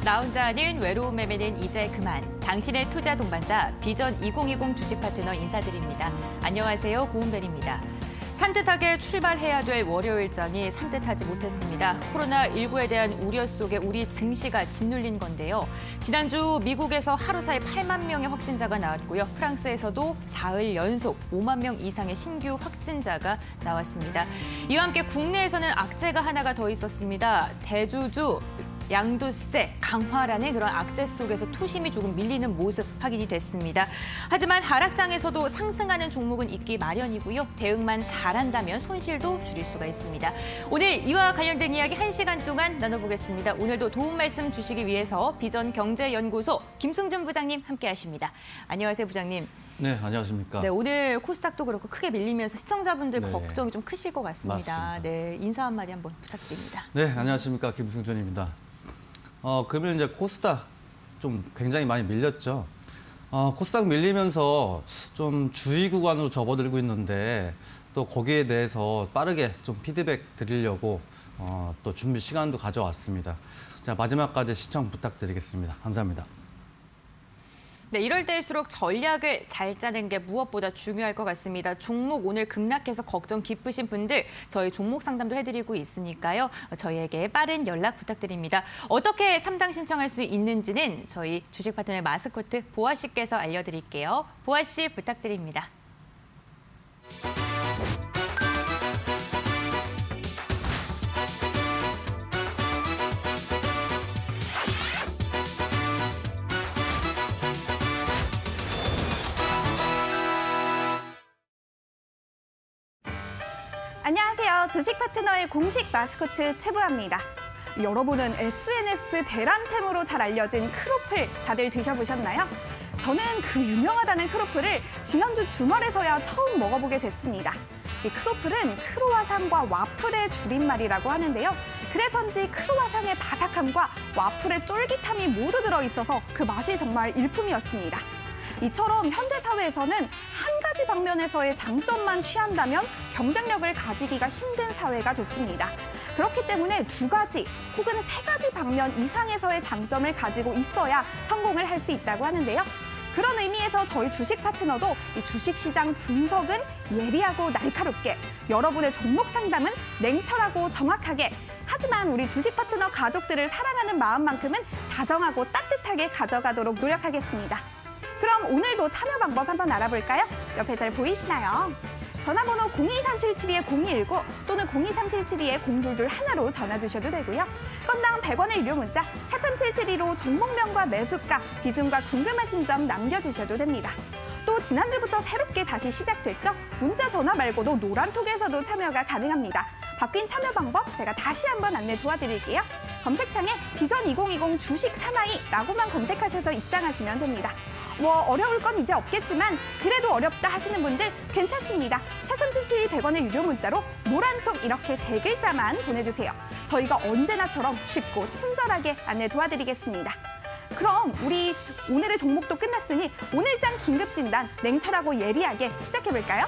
나 혼자 하는 외로운 매매는 이제 그만. 당신의 투자 동반자 비전 2020 주식 파트너 인사드립니다. 안녕하세요. 고은별입니다. 산뜻하게 출발해야 될 월요일장이 산뜻하지 못했습니다. 코로나19에 대한 우려 속에 우리 증시가 짓눌린 건데요. 지난주 미국에서 하루 사이 8만 명의 확진자가 나왔고요. 프랑스에서도 사흘 연속 5만 명 이상의 신규 확진자가 나왔습니다. 이와 함께 국내에서는 악재가 하나가 더 있었습니다. 대주주 양도세 강화라는 그런 악재 속에서 투심이 조금 밀리는 모습 확인이 됐습니다. 하지만 하락장에서도 상승하는 종목은 있기 마련이고요. 대응만 잘한다면 손실도 줄일 수가 있습니다. 오늘 이와 관련된 이야기 1시간 동안 나눠보겠습니다. 오늘도 도움 말씀 주시기 위해서 비전경제연구소 김승준 부장님 함께하십니다. 안녕하세요, 부장님. 네, 안녕하십니까. 네, 오늘 코스닥도 그렇고 크게 밀리면서 시청자분들 네. 걱정이 좀 크실 것 같습니다. 맞습니다. 네, 인사 한마디 한번 부탁드립니다. 네, 안녕하십니까. 김승준입니다. 금일 이제 코스닥 좀 굉장히 많이 밀렸죠. 코스닥 밀리면서 좀 주의 구간으로 접어들고 있는데 또 거기에 대해서 빠르게 좀 피드백 드리려고 또 준비 시간도 가져왔습니다. 자, 마지막까지 시청 부탁드리겠습니다. 감사합니다. 네, 이럴 때일수록 전략을 잘 짜는 게 무엇보다 중요할 것 같습니다. 종목 오늘 급락해서 걱정 깊으신 분들 저희 종목 상담도 해드리고 있으니까요. 저희에게 빠른 연락 부탁드립니다. 어떻게 상담 신청할 수 있는지는 저희 주식 파트너의 마스코트 보아 씨께서 알려드릴게요. 보아 씨 부탁드립니다. 안녕하세요. 주식 파트너의 공식 마스코트 최보아입니다. 여러분은 SNS 대란템으로 잘 알려진 크로플 다들 드셔보셨나요? 저는 그 유명하다는 크로플을 지난주 주말에서야 처음 먹어보게 됐습니다. 이 크로플은 크로와상과 와플의 줄임말이라고 하는데요. 그래서인지 크로와상의 바삭함과 와플의 쫄깃함이 모두 들어있어서 그 맛이 정말 일품이었습니다. 이처럼 현대사회에서는 한 가지 방면에서의 장점만 취한다면 경쟁력을 가지기가 힘든 사회가 됐습니다. 그렇기 때문에 두 가지 혹은 세 가지 방면 이상에서의 장점을 가지고 있어야 성공을 할 수 있다고 하는데요. 그런 의미에서 저희 주식 파트너도 이 주식시장 분석은 예리하고 날카롭게, 여러분의 종목 상담은 냉철하고 정확하게, 하지만 우리 주식 파트너 가족들을 사랑하는 마음만큼은 다정하고 따뜻하게 가져가도록 노력하겠습니다. 그럼 오늘도 참여 방법 한번 알아볼까요? 옆에 잘 보이시나요? 전화번호 02377-0219 또는 02377-0221로 전화 주셔도 되고요. 건당 100원의 유료 문자 샵 3772로 종목명과 매수가, 비중과 궁금하신 점 남겨주셔도 됩니다. 또 지난주부터 새롭게 다시 시작됐죠? 문자 전화 말고도 노란톡에서도 참여가 가능합니다. 바뀐 참여 방법 제가 다시 한번 안내 도와드릴게요. 검색창에 비전 2020 주식 사나이라고만 검색하셔서 입장하시면 됩니다. 어려울 건 이제 없겠지만 그래도 어렵다 하시는 분들 괜찮습니다. 샵3772 100원의 유료 문자로 노란톡 이렇게 3글자만 보내주세요. 저희가 언제나처럼 쉽고 친절하게 안내 도와드리겠습니다. 그럼 우리 오늘의 종목도 끝났으니 오늘장 긴급진단 냉철하고 예리하게 시작해볼까요?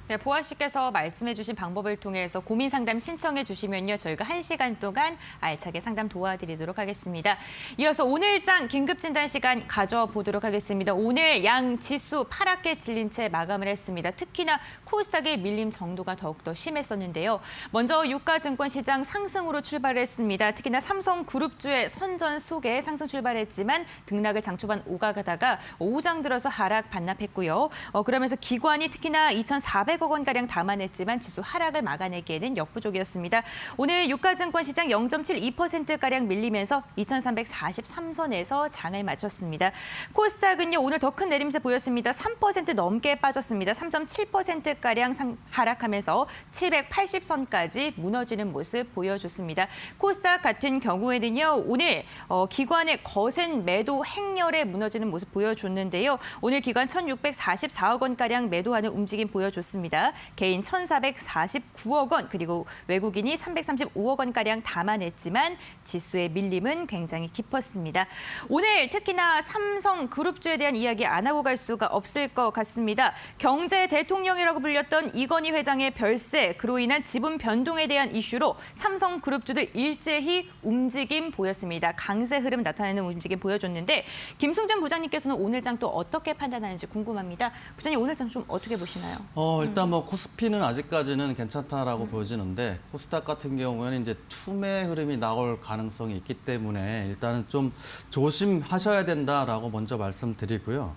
네, 보아 씨께서 말씀해 주신 방법을 통해서 고민 상담 신청해 주시면요. 저희가 1시간 동안 알차게 상담 도와드리도록 하겠습니다. 이어서 오늘장 긴급진단 시간 가져보도록 하겠습니다. 오늘 양 지수 파랗게 질린 채 마감을 했습니다. 특히나 코스닥의 밀림 정도가 더욱더 심했었는데요. 먼저 유가증권 시장 상승으로 출발했습니다. 특히나 삼성그룹주의 선전 속에 상승 출발했지만 등락을 장 초반 오가다가 오후장 들어서 하락 반납했고요. 그러면서 기관이 특히나 2,400억 원가량 담아냈지만 지수 하락을 막아내기에는 역부족이었습니다. 오늘 유가증권 시장 0.72%가량 밀리면서 2,343선에서 장을 마쳤습니다. 코스닥은요, 오늘 더 큰 내림세 보였습니다. 3% 넘게 빠졌습니다. 3.7%가량 하락하면서 780선까지 무너지는 모습 보여줬습니다. 코스닥 같은 경우에는요, 오늘 기관의 거센 매도 행렬에 무너지는 모습 보여줬는데요. 오늘 기관 1,644억 원가량 매도하는 움직임 보여줬습니다. 있습니다. 개인 1,449억 원, 그리고 외국인이 335억 원가량 담아냈지만 지수의 밀림은 굉장히 깊었습니다. 오늘 특히나 삼성그룹주에 대한 이야기 안 하고 갈 수가 없을 것 같습니다. 경제 대통령이라고 불렸던 이건희 회장의 별세, 그로 인한 지분 변동에 대한 이슈로 삼성그룹주들 일제히 움직임 보였습니다. 강세 흐름 나타내는 움직임 보여줬는데 김승준 부장님께서는 오늘 장 또 어떻게 판단하는지 궁금합니다. 부장님 오늘 장 좀 어떻게 보시나요? 일단 뭐 코스피는 아직까지는 괜찮다라고 보여지는데 코스닥 같은 경우에는 이제 투매 흐름이 나올 가능성이 있기 때문에 일단은 좀 조심하셔야 된다라고 먼저 말씀드리고요.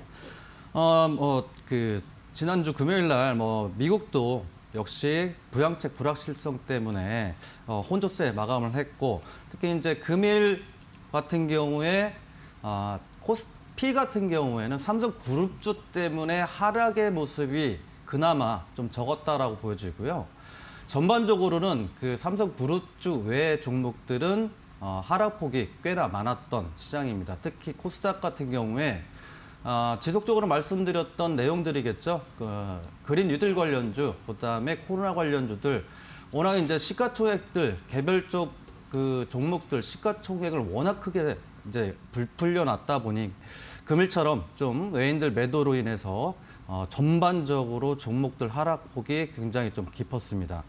지난주 금요일 날 미국도 역시 부양책 불확실성 때문에 혼조세 마감을 했고 특히 이제 금일 같은 경우에 코스피 같은 경우에는 삼성그룹주 때문에 하락의 모습이 그나마 좀 적었다라고 보여지고요. 전반적으로는 그 삼성그룹주 외 종목들은 하락폭이 꽤나 많았던 시장입니다. 특히 코스닥 같은 경우에 지속적으로 말씀드렸던 내용들이겠죠. 그린 뉴딜 관련주, 그다음에 코로나 관련주들, 워낙 이제 시가총액들 개별적 그 종목들 시가총액을 워낙 크게 이제 불려놨다 보니 금일처럼 좀 외인들 매도로 인해서 전반적으로 종목들 하락폭이 굉장히 좀 깊었습니다.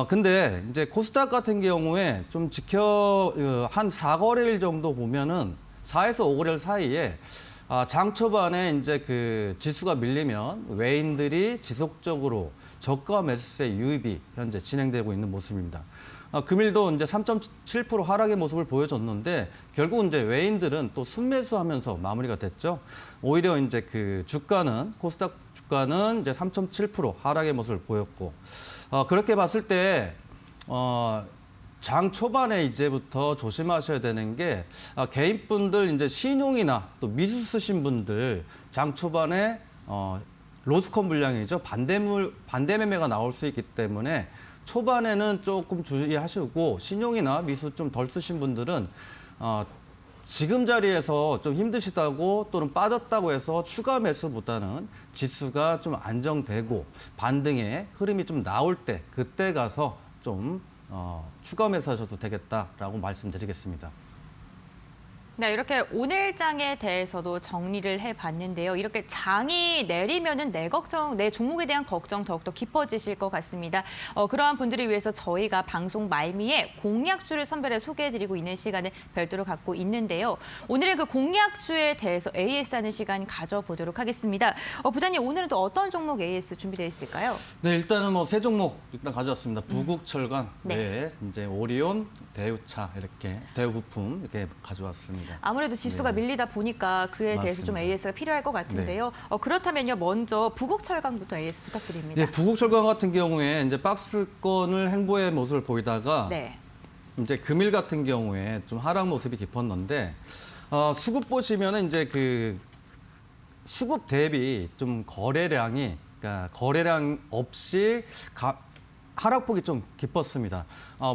근데 이제 코스닥 같은 경우에 좀 한 4거래일 정도 보면은 4에서 5거래일 사이에 장 초반에 이제 그 지수가 밀리면 외인들이 지속적으로 저가 매수세 유입이 현재 진행되고 있는 모습입니다. 금일도 이제 3.7% 하락의 모습을 보여줬는데 결국 이제 외인들은 또 순매수하면서 마무리가 됐죠. 오히려 이제 그 주가는 코스닥 주가는 이제 3.7% 하락의 모습을 보였고 그렇게 봤을 때 장 초반에 이제부터 조심하셔야 되는 게 개인분들 이제 신용이나 또 미수 쓰신 분들 장 초반에 로스컨 물량이죠. 반대 매매가 나올 수 있기 때문에 초반에는 조금 주의하시고 신용이나 미수 좀 덜 쓰신 분들은 지금 자리에서 좀 힘드시다고 또는 빠졌다고 해서 추가 매수보다는 지수가 좀 안정되고 반등의 흐름이 좀 나올 때 그때 가서 좀 추가 매수하셔도 되겠다라고 말씀드리겠습니다. 네, 이렇게 오늘 장에 대해서도 정리를 해봤는데요. 이렇게 장이 내리면은 내 종목에 대한 걱정 더욱더 깊어지실 것 같습니다. 그러한 분들을 위해서 저희가 방송 말미에 공약주를 선별해 소개해드리고 있는 시간을 별도로 갖고 있는데요. 오늘의 그 공약주에 대해서 AS 하는 시간 가져보도록 하겠습니다. 부장님, 오늘은 또 어떤 종목 AS 준비되어 있을까요? 네, 일단은 세 종목 일단 가져왔습니다. 부국철강, 네. 이제 오리온, 대우차 이렇게 대우부품 이렇게 가져왔습니다. 아무래도 지수가 밀리다 보니까 그에 대해서 좀 맞습니다. AS가 필요할 것 같은데요. 그렇다면요, 먼저 부국철강부터 AS 부탁드립니다. 예, 부국철강 같은 경우에 이제 박스권을 횡보의 모습을 보이다가 네. 이제 금일 같은 경우에 좀 하락 모습이 깊었는데 수급 보시면은 이제 그 수급 대비 좀 거래량이 그러니까 거래량 없이 하락폭이 좀 깊었습니다.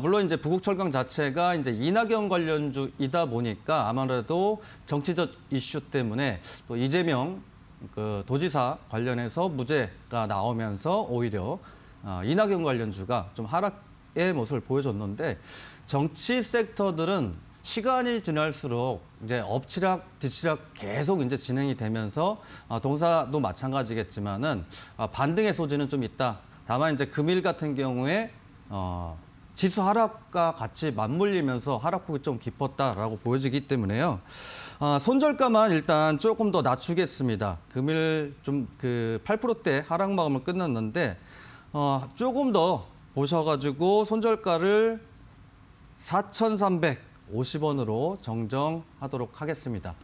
물론 이제 부국철강 자체가 이제 이낙연 관련주이다 보니까 아무래도 정치적 이슈 때문에 또 이재명 그 도지사 관련해서 무죄가 나오면서 오히려 이낙연 관련주가 좀 하락의 모습을 보여줬는데 정치 섹터들은 시간이 지날수록 이제 엎치락 뒤치락 계속 이제 진행이 되면서 동사도 마찬가지겠지만은 반등의 소지는 좀 있다. 다만 이제 금일 같은 경우에 지수 하락과 같이 맞물리면서 하락폭이 좀 깊었다라고 보여지기 때문에요. 손절가만 일단 조금 더 낮추겠습니다. 금일 좀 그 8%대 하락 마감을 끝났는데 조금 더 보셔가지고 손절가를 4,350원으로 정정하도록 하겠습니다.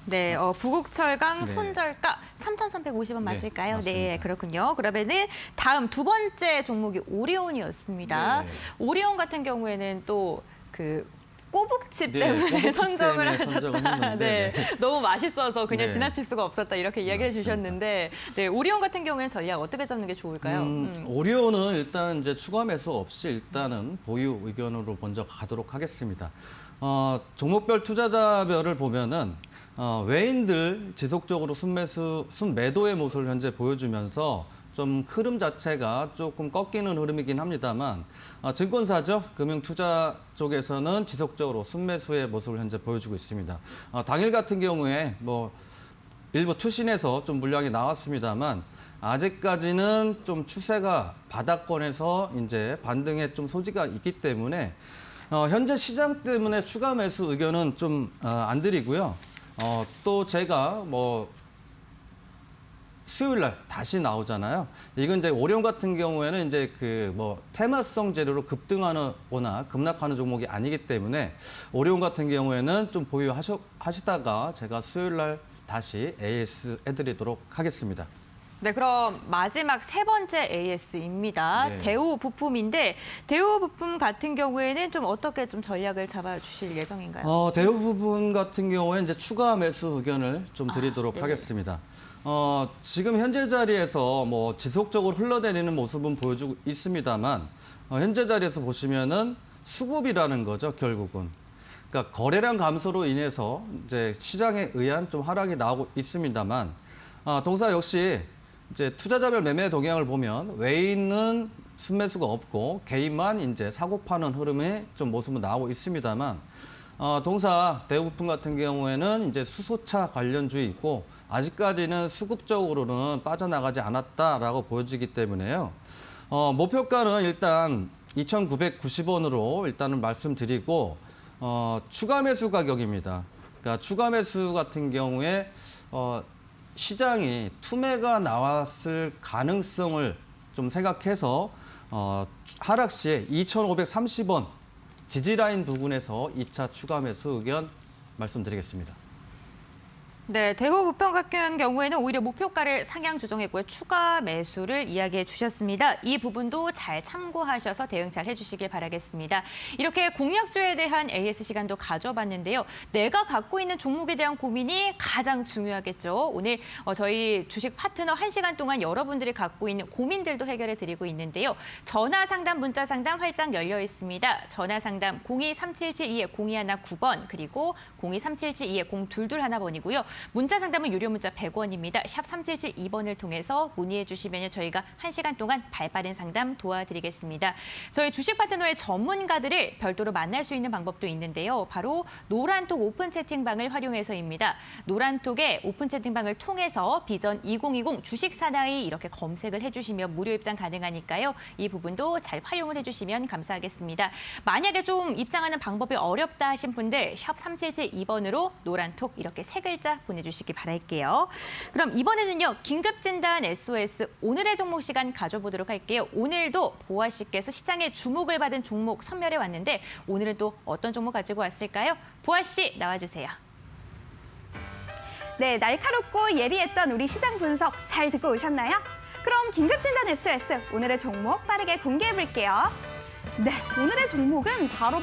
네, 부국철강 네. 손절가 3,350원 맞을까요? 맞습니다. 네, 그렇군요. 그러면은 다음 두 번째 종목이 오리온이었습니다. 네. 오리온 같은 경우에는 또 그 꼬북칩 네, 때문에 꼬북칩 선정을 때문에 선정을 하셨다. 했는데, 네, 너무 맛있어서 그냥 네. 지나칠 수가 없었다 이렇게 이야기해 맞습니다. 주셨는데, 네, 오리온 같은 경우에는 전략 어떻게 잡는 게 좋을까요? 오리온은 일단 이제 추가 매수 없이 일단은 보유 의견으로 먼저 가도록 하겠습니다. 종목별 투자자별을 보면은 외인들 지속적으로 순매도의 모습을 현재 보여주면서 좀 흐름 자체가 조금 꺾이는 흐름이긴 합니다만 증권사죠. 금융투자 쪽에서는 지속적으로 순매수의 모습을 현재 보여주고 있습니다. 당일 같은 경우에 뭐 일부 투신해서 좀 물량이 나왔습니다만 아직까지는 좀 추세가 바닥권에서 이제 반등에 좀 소지가 있기 때문에 현재 시장 때문에 추가 매수 의견은 좀 안 드리고요. 또 제가 뭐 수요일 날 다시 나오잖아요. 이건 이제 오리온 같은 경우에는 이제 그 뭐 테마성 재료로 급등하거나 급락하는 종목이 아니기 때문에 오리온 같은 경우에는 좀 보유하시다가 제가 수요일 날 다시 AS 해드리도록 하겠습니다. 네, 그럼 마지막 세 번째 AS입니다. 네. 대우 부품인데 대우 부품 같은 경우에는 좀 어떻게 좀 전략을 잡아주실 예정인가요? 대우 부분 같은 경우에 이제 추가 매수 의견을 좀 드리도록 네. 하겠습니다. 지금 현재 자리에서 뭐 지속적으로 흘러내리는 모습은 보여주고 있습니다만 현재 자리에서 보시면은 수급이라는 거죠, 결국은. 그러니까 거래량 감소로 인해서 이제 시장에 의한 좀 하락이 나오고 있습니다만 동사 역시 이제 투자자별 매매 동향을 보면 외인은 순매수가 없고 개인만 이제 사고 파는 흐름의 좀 모습은 나오고 있습니다만 동사 대우부품 같은 경우에는 이제 수소차 관련주에 있고 아직까지는 수급적으로는 빠져나가지 않았다라고 보여지기 때문에요. 목표가는 일단 2,990원으로 일단은 말씀드리고 추가 매수 가격입니다. 그러니까 추가 매수 같은 경우에 시장이 투매가 나왔을 가능성을 좀 생각해서 하락 시에 2,530원 지지라인 부근에서 2차 추가 매수 의견 말씀드리겠습니다. 네, 대우 부품 같은 경우에는 오히려 목표가를 상향 조정했고요. 추가 매수를 이야기해 주셨습니다. 이 부분도 잘 참고하셔서 대응 잘 해주시길 바라겠습니다. 이렇게 공약주에 대한 AS 시간도 가져봤는데요. 내가 갖고 있는 종목에 대한 고민이 가장 중요하겠죠. 오늘 저희 주식 파트너 1시간 동안 여러분들이 갖고 있는 고민들도 해결해 드리고 있는데요. 전화 상담, 문자 상담 활짝 열려 있습니다. 전화 상담 023772-0219번 그리고 023772-0221번이고요. 문자 상담은 유료 문자 100원입니다. 샵 3772번을 통해서 문의해 주시면 저희가 1시간 동안 발빠른 상담 도와드리겠습니다. 저희 주식 파트너의 전문가들을 별도로 만날 수 있는 방법도 있는데요. 바로 노란톡 오픈 채팅방을 활용해서입니다. 노란톡의 오픈 채팅방을 통해서 비전 2020 주식 사나이 이렇게 검색을 해주시면 무료 입장 가능하니까요. 이 부분도 잘 활용을 해주시면 감사하겠습니다. 만약에 좀 입장하는 방법이 어렵다 하신 분들 샵 3772번으로 노란톡 이렇게 세 글자 보내주시기 바랄게요. 그럼 이번에는요. 긴급진단 SOS 오늘의 종목 시간 가져보도록 할게요. 오늘도 보아 씨께서 시장에 주목을 받은 종목 선멸해 왔는데 오늘은 또 어떤 종목 가지고 왔을까요? 보아 씨 나와주세요. 네, 날카롭고 예리했던 우리 시장 분석 잘 듣고 오셨나요? 그럼 긴급진단 SOS 오늘의 종목 빠르게 공개해 볼게요. 네, 오늘의 종목은 바로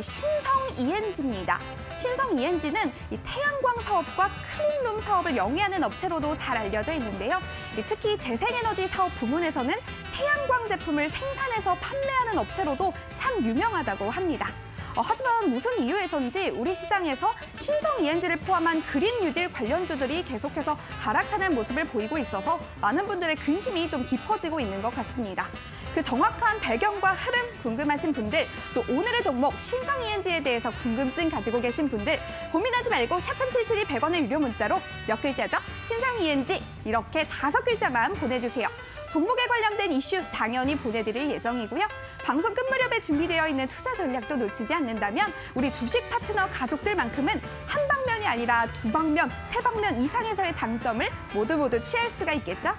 신성 ENG입니다. 신성 ENG는 이 태양광 사업과 클린룸 사업을 영위하는 업체로도 잘 알려져 있는데요. 특히 재생에너지 사업 부문에서는 태양광 제품을 생산해서 판매하는 업체로도 참 유명하다고 합니다. 하지만 무슨 이유에선지 우리 시장에서 신성 ENG를 포함한 그린 뉴딜 관련주들이 계속해서 하락하는 모습을 보이고 있어서 많은 분들의 근심이 좀 깊어지고 있는 것 같습니다. 그 정확한 배경과 흐름 궁금하신 분들, 또 오늘의 종목 신성 ENG에 대해서 궁금증 가지고 계신 분들 고민하지 말고 샵 3772 100원의 유료 문자로 몇 글자죠? 신성 ENG 이렇게 5글자만 보내주세요. 종목에 관련된 이슈 당연히 보내드릴 예정이고요. 방송 끝 무렵에 준비되어 있는 투자 전략도 놓치지 않는다면 우리 주식 파트너 가족들만큼은 한 방면이 아니라 두 방면, 세 방면 이상에서의 장점을 모두 취할 수가 있겠죠?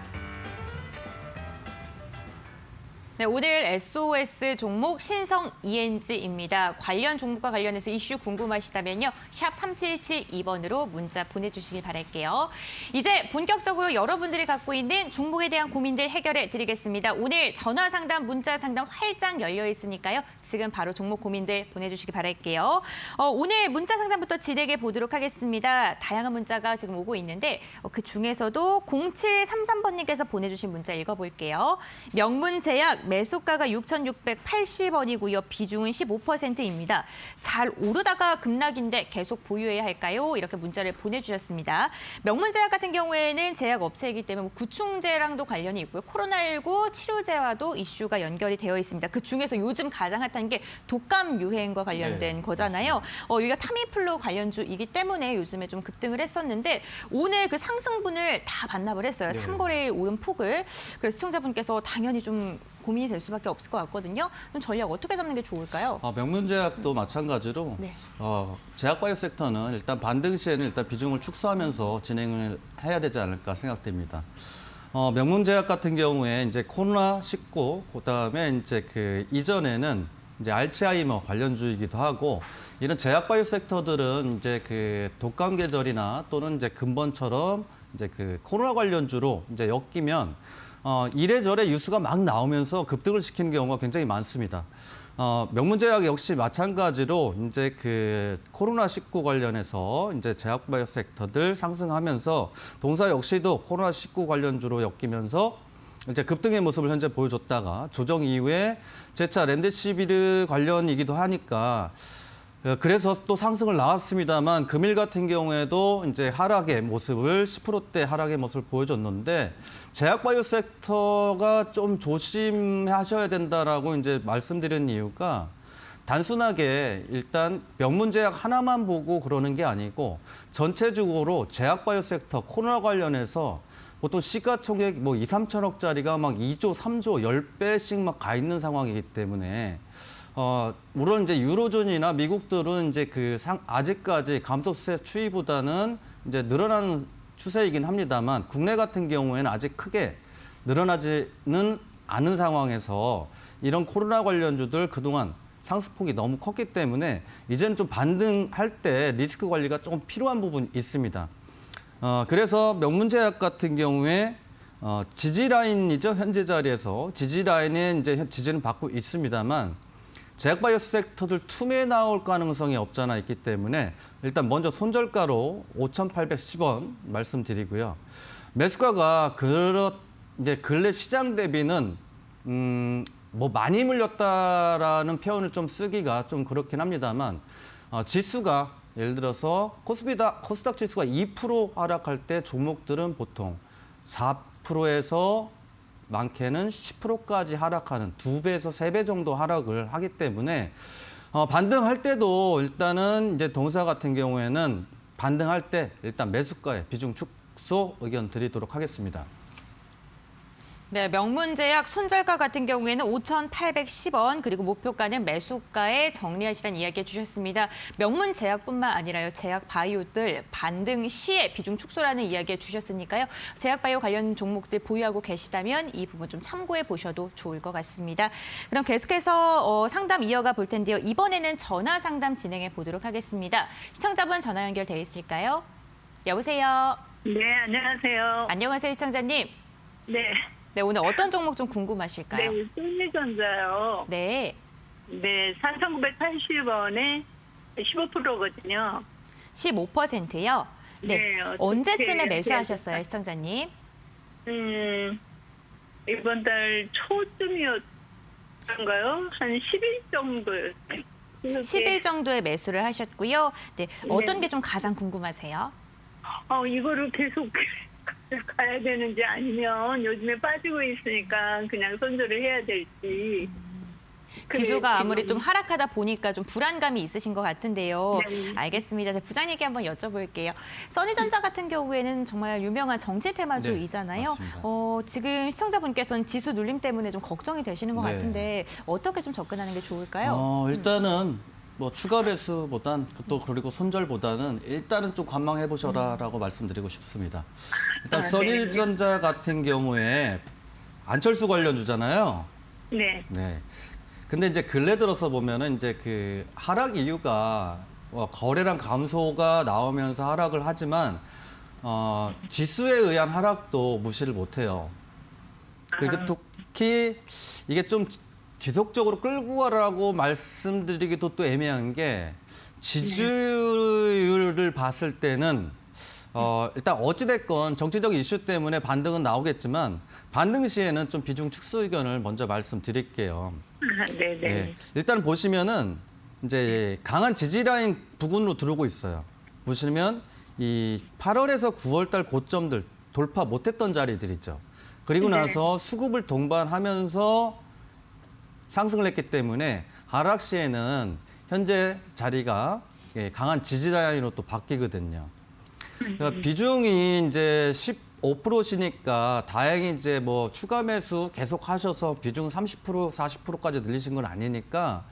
네, 오늘 SOS 종목 신성 ENG입니다. 관련 종목과 관련해서 이슈 궁금하시다면요. 샵 3772번으로 문자 보내주시길 바랄게요. 이제 본격적으로 여러분들이 갖고 있는 종목에 대한 고민들 해결해 드리겠습니다. 오늘 전화 상담, 문자 상담 활짝 열려 있으니까요. 지금 바로 종목 고민들 보내주시기 바랄게요. 오늘 문자 상담부터 진행해 보도록 하겠습니다. 다양한 문자가 지금 오고 있는데 그 중에서도 0733번님께서 보내주신 문자 읽어볼게요. 명문제약 매수가가 6,680원이고요. 비중은 15%입니다. 잘 오르다가 급락인데 계속 보유해야 할까요? 이렇게 문자를 보내주셨습니다. 명문제약 같은 경우에는 제약업체이기 때문에 구충제랑도 관련이 있고요. 코로나19 치료제와도 이슈가 연결이 되어 있습니다. 그중에서 요즘 가장 핫한 게 독감 유행과 관련된 네, 거잖아요. 여기가 타미플루 관련주이기 때문에 요즘에 좀 급등을 했었는데 오늘 그 상승분을 다 반납을 했어요. 네. 3거래일 오른 폭을. 그래서 시청자분께서 당연히 좀 고민이 될 수밖에 없을 것 같거든요. 그럼 전략 어떻게 잡는 게 좋을까요? 명문제약도 마찬가지로 네. 제약바이오 섹터는 일단 반등 시에는 일단 비중을 축소하면서 진행을 해야 되지 않을까 생각됩니다. 명문제약 같은 경우에 이제 코로나19 그다음에 이제 그 이전에는 이제 알츠하이머 관련주이기도 하고 이런 제약바이오 섹터들은 이제 그 독감 계절이나 또는 이제 근본처럼 이제 그 코로나 관련주로 이제 엮이면 이래저래 뉴스가 막 나오면서 급등을 시키는 경우가 굉장히 많습니다. 명문제약 역시 마찬가지로 이제 그 코로나19 관련해서 이제 제약바이오 섹터들 상승하면서 동사 역시도 코로나19 관련주로 엮이면서 이제 급등의 모습을 현재 보여줬다가 조정 이후에 재차 렌데시비르 관련이기도 하니까 그래서 또 상승을 나왔습니다만 금일 같은 경우에도 이제 하락의 모습을 10%대 하락의 모습을 보여줬는데 제약바이오 섹터가 좀 조심하셔야 된다라고 이제 말씀드린 이유가 단순하게 일단 명문제약 하나만 보고 그러는 게 아니고 전체적으로 제약바이오 섹터 코로나 관련해서 보통 시가총액 뭐 2, 3천억짜리가 막 2조, 3조, 10배씩 막 가 있는 상황이기 때문에 물론 이제 유로존이나 미국들은 이제 아직까지 감소세 추이보다는 이제 늘어나는 추세이긴 합니다만 국내 같은 경우에는 아직 크게 늘어나지는 않은 상황에서 이런 코로나 관련주들 그동안 상승폭이 너무 컸기 때문에 이제는 좀 반등할 때 리스크 관리가 조금 필요한 부분이 있습니다. 그래서 명문제약 같은 경우에 지지 라인이죠. 현재 자리에서 지지 라인에 이제 지지는 받고 있습니다만 제약바이오 섹터들 툼에 나올 가능성이 없잖아 있기 때문에 일단 먼저 손절가로 5,810원 말씀드리고요. 매수가가 이제 근래 시장 대비는 뭐 많이 물렸다라는 표현을 좀 쓰기가 좀 그렇긴 합니다만 지수가 예를 들어서 코스닥 지수가 2% 하락할 때 종목들은 보통 4%에서 많게는 10%까지 하락하는 2배에서 3배 정도 하락을 하기 때문에 반등할 때도 일단은 이제 동사 같은 경우에는 반등할 때 일단 매수가에 비중 축소 의견 드리도록 하겠습니다. 네, 명문제약 손절가 같은 경우에는 5,810원 그리고 목표가는 매수가에 정리하시라는 이야기 해주셨습니다. 명문제약뿐만 아니라요. 제약바이오들 반등 시에 비중 축소라는 이야기 해주셨으니까요. 제약바이오 관련 종목들 보유하고 계시다면 이 부분 좀 참고해 보셔도 좋을 것 같습니다. 그럼 계속해서 상담 이어가 볼 텐데요. 이번에는 전화 상담 진행해 보도록 하겠습니다. 시청자분 전화 연결돼 있을까요? 여보세요. 네, 안녕하세요. 안녕하세요, 시청자님. 네. 네, 오늘 어떤 종목 좀 궁금하실까요? 네, 소니전자요. 네. 네, 4,980원에 15%거든요. 15%요? 네. 네, 어떻게 언제쯤에 해야 매수하셨어요, 될까요? 시청자님? 이번 달 초쯤이었던가요? 한 10일 정도요. 10일 정도에 매수를 하셨고요. 네. 어떤 네. 게 좀 가장 궁금하세요? 이거를 계속 가야 되는지 아니면 요즘에 빠지고 있으니까 그냥 손절을 해야 될지. 지수가 아무리 지금- 좀 하락하다 보니까 좀 불안감이 있으신 것 같은데요. 네. 알겠습니다. 제가 부장님께 한번 여쭤볼게요. 써니전자 같은 경우에는 정말 유명한 정치 테마주이잖아요. 네, 맞습니다. 지금 시청자분께서는 지수 눌림 때문에 좀 걱정이 되시는 것 네. 같은데 어떻게 좀 접근하는 게 좋을까요? 일단은 뭐 추가 배수보단 또 그리고 손절보다는 일단은 좀 관망해 보셔라라고 말씀드리고 싶습니다. 일단 네. 써니전자 같은 경우에 안철수 관련주잖아요. 네. 네. 근데 이제 근래 들어서 보면은 이제 그 하락 이유가 거래량 감소가 나오면서 하락을 하지만 지수에 의한 하락도 무시를 못해요. 그리고 특히 이게 좀 지속적으로 끌고 가라고 말씀드리기도 또 애매한 게 지지율을 봤을 때는 일단 어찌됐건 정치적 이슈 때문에 반등은 나오겠지만 반등 시에는 좀 비중 축소 의견을 먼저 말씀드릴게요. 아, 네네. 예, 일단 보시면은 이제 강한 지지 라인 부근으로 들어오고 있어요. 보시면 이 8월에서 9월달 고점들 돌파 못했던 자리들 있죠. 그리고 네. 나서 수급을 동반하면서 상승을 했기 때문에 하락 시에는 현재 자리가 강한 지지 라인으로 또 바뀌거든요. 그러니까 비중이 이제 15%시니까 다행히 이제 뭐 추가 매수 계속 하셔서 비중 30%, 40%까지 늘리신 건 아니니까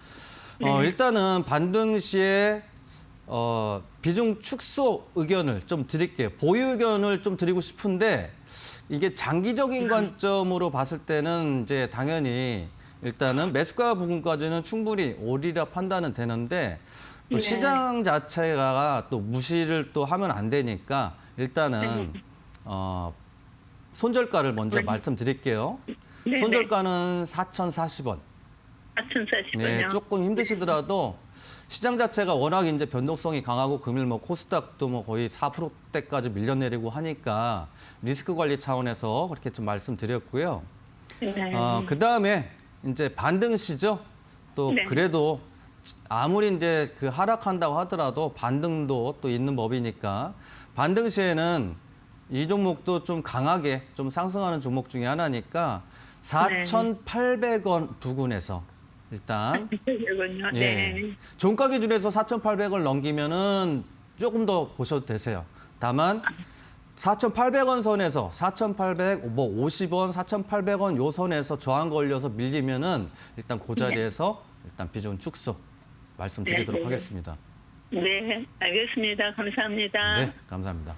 일단은 반등 시에 비중 축소 의견을 좀 드릴게요. 보유 의견을 좀 드리고 싶은데 이게 장기적인 관점으로 봤을 때는 이제 당연히 일단은 매수가 부분까지는 충분히 오리라 판단은 되는데 또 네. 시장 자체가 또 무시를 또 하면 안 되니까 일단은 손절가를 먼저 말씀드릴게요. 네네. 손절가는 4,040원. 4,040원이요. 네, 조금 힘드시더라도 시장 자체가 워낙 이제 변동성이 강하고 금일 뭐 코스닥도 뭐 거의 4%대까지 밀려내리고 하니까 리스크 관리 차원에서 그렇게 좀 말씀드렸고요. 네. 그다음에 이제 반등 시죠. 또 네. 그래도 아무리 이제 그 하락한다고 하더라도 반등도 또 있는 법이니까 반등 시에는 이 종목도 좀 강하게 좀 상승하는 종목 중에 하나니까 4,800원 부근에서 일단 이군요. 예. 네. 종가 기준에서 4,800원 넘기면은 조금 더 보셔도 되세요. 다만 4,800원 선에서 4,800, 뭐 50원, 4,800원 요 선에서 저항 걸려서 밀리면은 일단 그 자리에서 일단 비중 축소 말씀드리도록 네. 하겠습니다. 네, 알겠습니다. 감사합니다. 네, 감사합니다.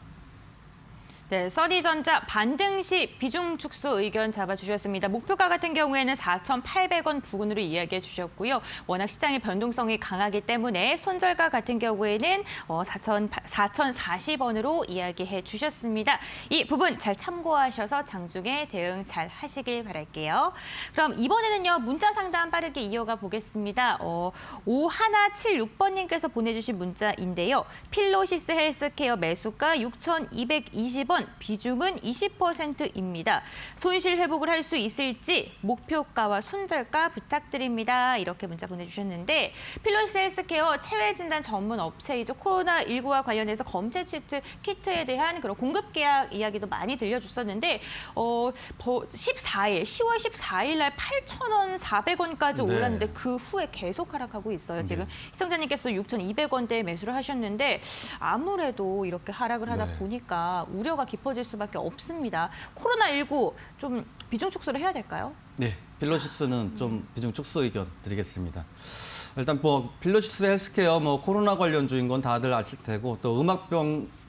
네, 써니전자 반등 시 비중 축소 의견 잡아주셨습니다. 목표가 같은 경우에는 4,800원 부근으로 이야기해 주셨고요. 워낙 시장의 변동성이 강하기 때문에 손절가 같은 경우에는 4,040원으로 이야기해 주셨습니다. 이 부분 잘 참고하셔서 장중에 대응 잘 하시길 바랄게요. 그럼 이번에는요, 문자 상담 빠르게 이어가 보겠습니다. 5176번님께서 보내주신 문자인데요. 필로시스 헬스케어 매수가 6,220원. 비중은 20%입니다. 손실 회복을 할 수 있을지 목표가와 손절가 부탁드립니다. 이렇게 문자 보내주셨는데 필로시스 헬스케어 체외 진단 전문 업체이죠. 코로나19와 관련해서 검체 키트에 대한 그런 공급 계약 이야기도 많이 들려줬었는데 10월 14일 날 8,000원, 400원까지 네. 올랐는데 그 후에 계속 하락하고 있어요. 지금 시청자님께서도 6,200원대에 매수를 하셨는데 아무래도 이렇게 하락을 하다 네. 보니까 우려가 깊어질 수밖에 없습니다. 코로나19 좀 비중 축소를 해야 될까요? 네, 필로시스는 좀 비중 축소 의견 드리겠습니다. 일단 뭐 필로시스 헬스케어 뭐 코로나 관련주인 건 다들 아실 테고 또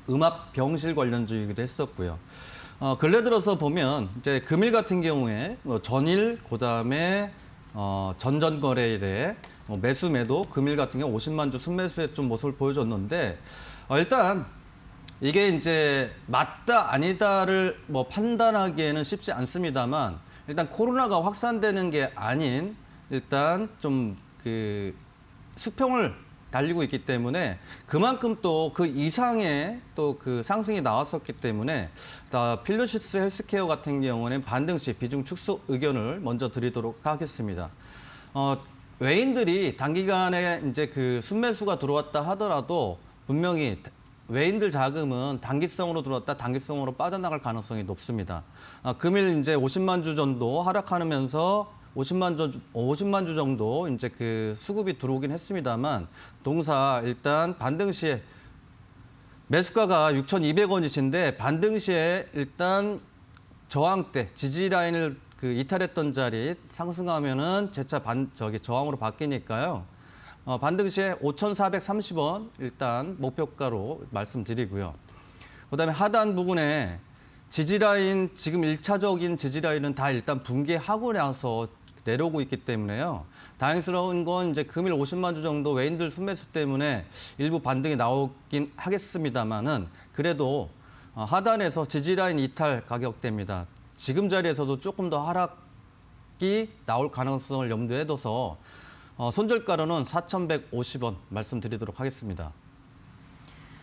음압병실 관련주이기도 했었고요. 근래 들어서 보면 이제 금일 같은 경우에 뭐 전일 그다음에 전전거래일에 매수 매도 금일 같은 경우 50만 주 순매수에 좀 모습을 보여줬는데 일단 이게 이제 맞다 아니다를 뭐 판단하기에는 쉽지 않습니다만 일단 코로나가 확산되는 게 아닌 일단 좀 그 수평을 달리고 있기 때문에 그만큼 또 그 이상의 또 그 상승이 나왔었기 때문에 필로시스 헬스케어 같은 경우는 반등 시 비중 축소 의견을 먼저 드리도록 하겠습니다. 외인들이 단기간에 이제 그 순매수가 들어왔다 하더라도 분명히 외인들 자금은 단기성으로 들어왔다 단기성으로 빠져나갈 가능성이 높습니다. 금일 이제 50만 주 정도 하락하면서 50만 주 정도 이제 그 수급이 들어오긴 했습니다만 동사 일단 반등 시에 매수가가 6,200원이신데 반등 시에 일단 저항대 지지 라인을 그 이탈했던 자리 상승하면은 재차 저항으로 바뀌니까요. 반등 시에 5,430원 일단 목표가로 말씀드리고요. 그다음에 하단 부분에 지지라인 지금 1차적인 지지라인은 다 일단 붕괴하고 나서 내려오고 있기 때문에요. 다행스러운 건 이제 금일 50만 주 정도 외인들 순매수 때문에 일부 반등이 나오긴 하겠습니다만은 그래도 하단에서 지지라인 이탈 가격대입니다. 지금 자리에서도 조금 더 하락이 나올 가능성을 염두에 둬서 손절가로는 4,150원 말씀드리도록 하겠습니다.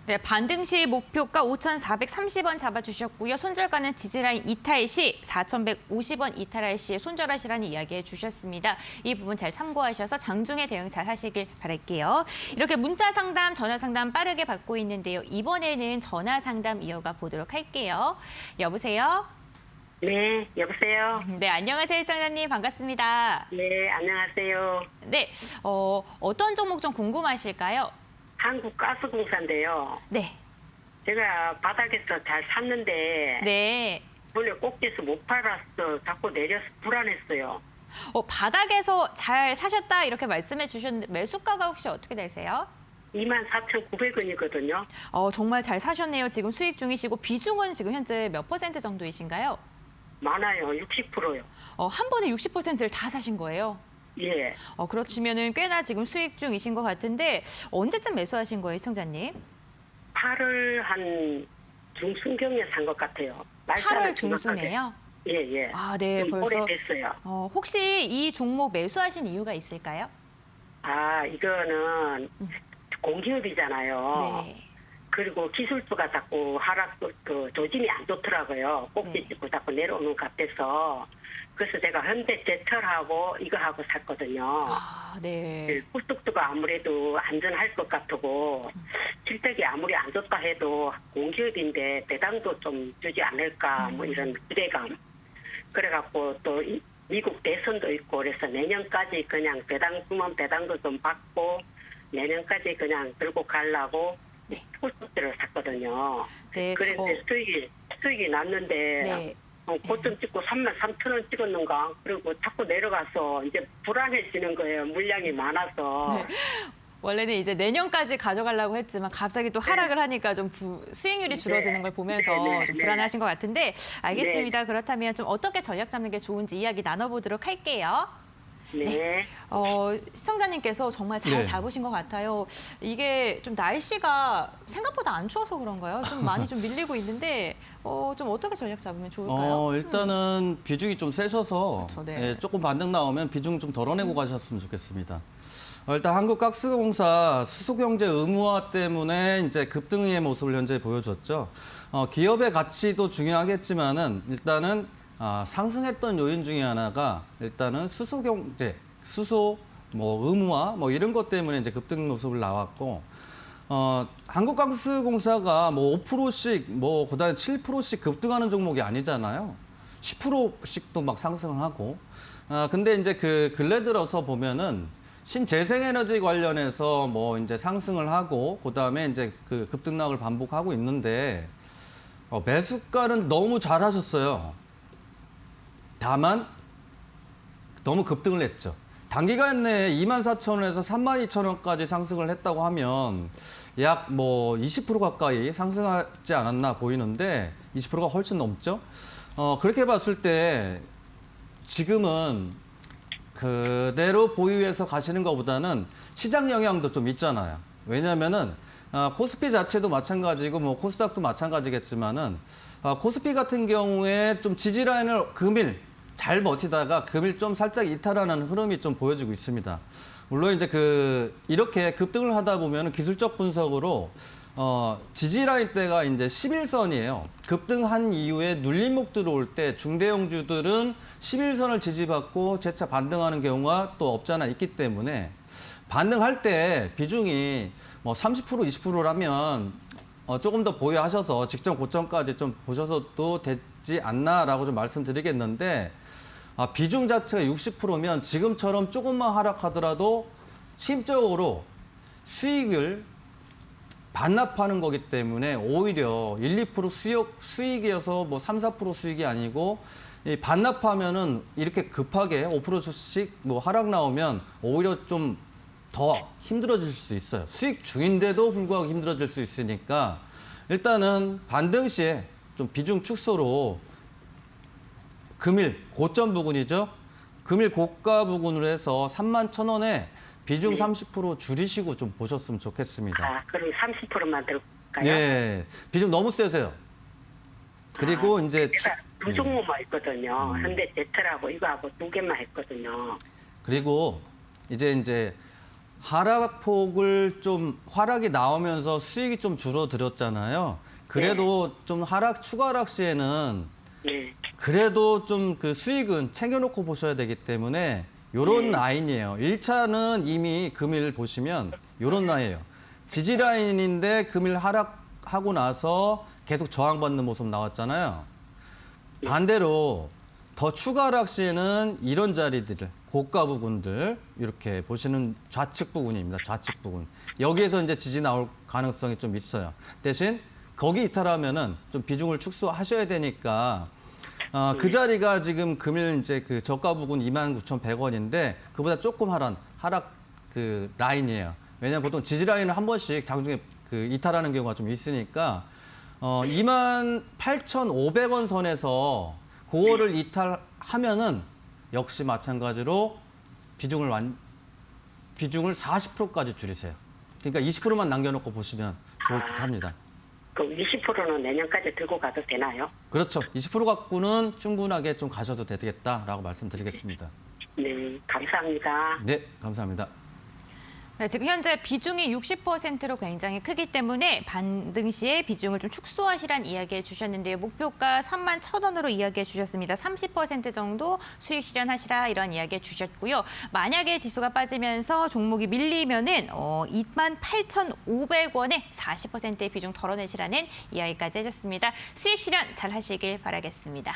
네, 반등 시 목표가 5,430원 잡아주셨고요. 손절가는 지지라인 이탈 시 4,150원 이탈할 시 손절하시라는 이야기해 주셨습니다. 이 부분 잘 참고하셔서 장중에 대응 잘 하시길 바랄게요. 이렇게 문자 상담, 전화 상담 빠르게 받고 있는데요. 이번에는 전화 상담 이어가 보도록 할게요. 여보세요? 네, 여보세요? 네, 안녕하세요, 시청자님. 반갑습니다. 네, 안녕하세요. 네, 어떤 종목 좀 궁금하실까요? 한국가스공사인데요. 네, 제가 바닥에서 잘 샀는데 네. 오늘 꼭지에서 못 팔았어. 자꾸 내려서 불안했어요. 바닥에서 잘 사셨다 이렇게 말씀해 주셨는데 매수가가 혹시 어떻게 되세요? 24,900원이거든요. 정말 잘 사셨네요. 지금 수익 중이시고 비중은 지금 현재 몇 % 정도이신가요? 많아요. 60%요. 한 번에 60%를 다 사신 거예요? 예. 그렇시면은 꽤나 지금 수익 중이신 것 같은데 언제쯤 매수하신 거예요, 시청자님? 8월 한 중순경에 산 것 같아요. 8월 중순에요? 예, 예. 아, 네, 좀 벌써. 오래됐어요. 혹시 이 종목 매수하신 이유가 있을까요? 아, 이거는 공기업이잖아요. 네. 그리고 기술주가 자꾸 조짐이 안 좋더라고요. 꼭지 네. 찍고 자꾸 내려오는 것 같아서. 그래서 제가 현대제철하고 이거하고 샀거든요. 아, 네. 꿀뚝뚝가 아무래도 안전할 것 같고, 실적이 아무리 안 좋다 해도 공기업인데 배당도 좀 주지 않을까, 뭐 이런 기대감. 그래갖고 또 미국 대선도 있고, 그래서 내년까지 그냥 배당 주면 배당도 좀 받고, 내년까지 그냥 들고 가려고 네. 꿀뚝들을 샀거든요. 네. 그런데 수익이 났는데, 네. 고점 찍고 33,000원 찍었는가? 그리고 자꾸 내려가서 이제 불안해지는 거예요. 물량이 많아서. 네. 원래는 이제 내년까지 가져가려고 했지만 갑자기 또 하락을 하니까 좀 수익률이 줄어드는 걸 보면서 네, 네, 좀 네. 불안하신 것 같은데 알겠습니다. 그렇다면 좀 어떻게 전략 잡는 게 좋은지 이야기 나눠보도록 할게요. 네. 시청자님께서 정말 잘 네. 잡으신 것 같아요. 이게 좀 날씨가 생각보다 안 추워서 그런가요? 좀 많이 좀 밀리고 있는데 좀 어떻게 전략 잡으면 좋을까요? 일단은 비중이 좀 세셔서 그렇죠, 네. 예, 조금 반등 나오면 비중 좀 덜어내고 가셨으면 좋겠습니다. 일단 한국가스공사 수소경제 의무화 때문에 이제 급등의 모습을 현재 보여줬죠. 기업의 가치도 중요하겠지만은 일단은 상승했던 요인 중에 하나가 일단은 수소경제, 수소 뭐 의무화 뭐 이런 것 때문에 이제 급등 모습을 나왔고 한국가스공사가 뭐 5%씩 뭐 그다음에 7%씩 급등하는 종목이 아니잖아요. 10%씩도 막 상승하고. 근데 이제 그 근래 들어서 보면은 신재생에너지 관련해서 뭐 이제 상승을 하고 그다음에 이제 그 급등락을 반복하고 있는데 매수가는 너무 잘하셨어요. 다만 너무 급등을 했죠. 단기간 내에 24,000원에서 32,000원까지 상승을 했다고 하면 약 뭐 20% 가까이 상승하지 않았나 보이는데 20%가 훨씬 넘죠. 그렇게 봤을 때 지금은 그대로 보유해서 가시는 것보다는 시장 영향도 좀 있잖아요. 왜냐하면은 코스피 자체도 마찬가지고 뭐 코스닥도 마찬가지겠지만은 코스피 같은 경우에 좀 지지 라인을 금일 잘 버티다가 금일 좀 살짝 이탈하는 흐름이 좀 보여지고 있습니다. 물론 이제 이렇게 급등을 하다 보면 기술적 분석으로 지지 라인 때가 이제 11선이에요. 급등한 이후에 눌림목 들어올 때 중대형주들은 11선을 지지받고 재차 반등하는 경우가 또 없지 않아 있기 때문에 반등할 때 비중이 뭐 30% 20%라면 조금 더 보유하셔서 직전 고점까지 좀 보셔서도 되지 않나라고 좀 말씀드리겠는데 비중 자체가 60%면 지금처럼 조금만 하락하더라도 심적으로 수익을 반납하는 거기 때문에 오히려 1, 2% 수익이어서 뭐 3, 4% 수익이 아니고 반납하면은 이렇게 급하게 5%씩 뭐 하락 나오면 오히려 좀 더 힘들어질 수 있어요. 수익 중인데도 불구하고 힘들어질 수 있으니까 일단은 반등 시에 좀 비중 축소로 금일 고점 부근이죠. 금일 고가 부근으로 해서 31,000원에 비중 30% 줄이시고 좀 보셨으면 좋겠습니다. 그럼 30%만 들을까요? 네, 비중 너무 세세요. 그리고 이제 제가 두 종목만 있거든요. 현대제철하고 이거하고 두 개만 했거든요. 그리고 이제 하락폭을 좀 하락이 나오면서 수익이 좀 줄어들었잖아요. 그래도 좀 추가 하락 시에는 네. 그래도 좀 그 수익은 챙겨놓고 보셔야 되기 때문에 요런 라인이에요. 1차는 이미 금일 보시면 요런 라인이에요. 지지 라인인데 금일 하락하고 나서 계속 저항받는 모습 나왔잖아요. 반대로 더 추가 하락 시에는 이런 자리들, 고가 부분들 이렇게 보시는 좌측 부분입니다. 좌측 부분. 여기에서 이제 지지 나올 가능성이 좀 있어요. 대신 거기 이탈하면은 좀 비중을 축소하셔야 되니까 그 자리가 지금 금일 이제 그 저가 부분 29,100원인데 그보다 조금 하락 그 라인이에요. 왜냐면 보통 지지 라인을 한 번씩 장중에 그 이탈하는 경우가 좀 있으니까 28,500원 선에서 그거를 이탈하면은 역시 마찬가지로 비중을 40%까지 줄이세요. 그러니까 20%만 남겨놓고 보시면 좋을 듯합니다. 그럼 20%는 내년까지 들고 가도 되나요? 그렇죠. 20% 갖고는 충분하게 좀 가셔도 되겠다라고 말씀드리겠습니다. 네, 감사합니다. 네, 감사합니다. 네, 지금 현재 비중이 60%로 굉장히 크기 때문에 반등 시에 비중을 좀 축소하시란 이야기해 주셨는데요. 목표가 31,000원으로 이야기해 주셨습니다. 30% 정도 수익 실현하시라 이런 이야기해 주셨고요. 만약에 지수가 빠지면서 종목이 밀리면은 28,500원에 40%의 비중 덜어내시라는 이야기까지 해줬습니다. 수익 실현 잘 하시길 바라겠습니다.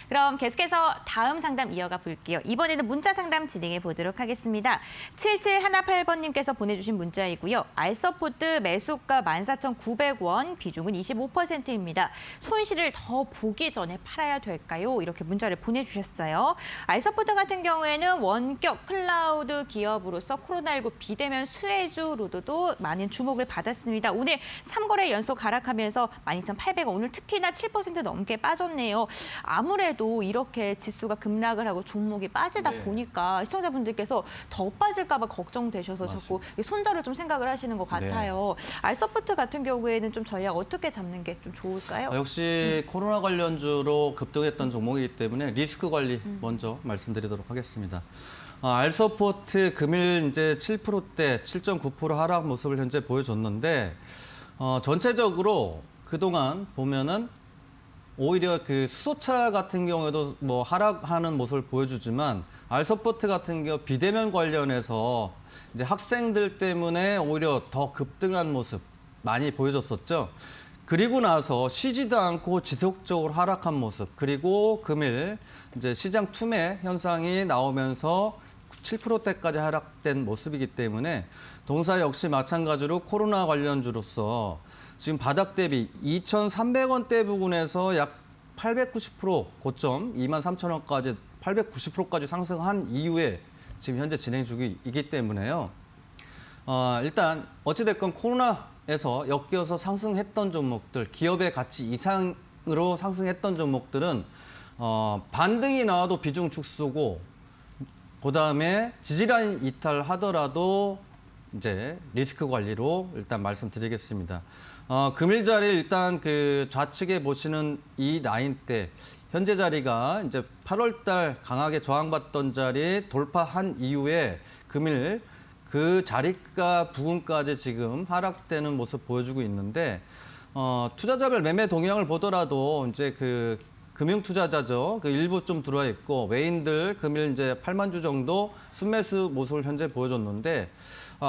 그럼 계속해서 다음 상담 이어가 볼게요. 이번에는 문자 상담 진행해 보도록 하겠습니다. 7718번님께서 보내주신 문자이고요. 알서포트 매수가 14,900원, 비중은 25%입니다. 손실을 더 보기 전에 팔아야 될까요? 이렇게 문자를 보내주셨어요. 알서포트 같은 경우에는 원격 클라우드 기업으로서 코로나19 비대면 수혜주 로드도 많은 주목을 받았습니다. 오늘 3거래 연속 하락하면서 12,800원, 오늘 특히나 7% 넘게 빠졌네요. 아무래도 이렇게 지수가 급락을 하고 종목이 빠지다 보니까 시청자분들께서 더 빠질까 봐 걱정되셔서 자꾸 손절을 좀 생각을 하시는 것 같아요. 알서포트 같은 경우에는 좀 전략 어떻게 잡는 게 좀 좋을까요? 역시 코로나 관련주로 급등했던 종목이기 때문에 리스크 관리 먼저 말씀드리도록 하겠습니다. 알서포트 금일 이제 7%대 7.9% 하락 모습을 현재 보여줬는데 전체적으로 그동안 보면은 오히려 그 수소차 같은 경우에도 뭐 하락하는 모습을 보여주지만 알서포트 같은 경우 비대면 관련해서 이제 학생들 때문에 오히려 더 급등한 모습 많이 보여줬었죠. 그리고 나서 쉬지도 않고 지속적으로 하락한 모습, 그리고 금일 이제 시장 투매 현상이 나오면서 7%대까지 하락된 모습이기 때문에 동사 역시 마찬가지로 코로나 관련주로서 지금 바닥 대비 2,300원대 부근에서 약 890% 고점 23,000원까지 890%까지 상승한 이후에 지금 현재 진행 중이기 때문에요. 일단 어찌됐건 코로나에서 엮여서 상승했던 종목들, 기업의 가치 이상으로 상승했던 종목들은 반등이 나와도 비중 축소고, 그다음에 지지라인 이탈하더라도 이제 리스크 관리로 일단 말씀드리겠습니다. 금일 자리 일단 그 좌측에 보시는 이 라인대 현재 자리가 이제 8월 달 강하게 저항받던 자리 돌파한 이후에 금일 그 자리가 부근까지 지금 하락되는 모습 보여주고 있는데 투자자별 매매 동향을 보더라도 이제 그 금융 투자자죠. 그 일부 좀 들어와 있고 외인들 금일 이제 8만 주 정도 순매수 모습을 현재 보여줬는데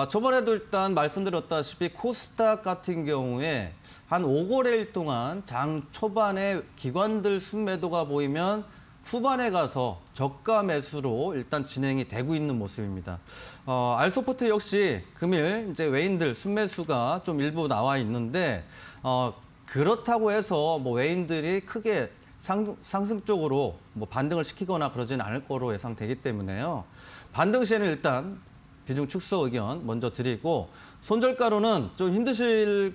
저번에도 일단 말씀드렸다시피 코스닥 같은 경우에 한 5거래일 동안 장 초반에 기관들 순매도가 보이면 후반에 가서 저가 매수로 일단 진행이 되고 있는 모습입니다. 알서포트 역시 금일 이제 외인들 순매수가 좀 일부 나와 있는데 그렇다고 해서 뭐 외인들이 크게 상승 쪽으로 뭐 반등을 시키거나 그러지는 않을 거로 예상되기 때문에요. 반등 시에는 일단 비중 축소 의견 먼저 드리고, 손절가로는 좀 힘드시긴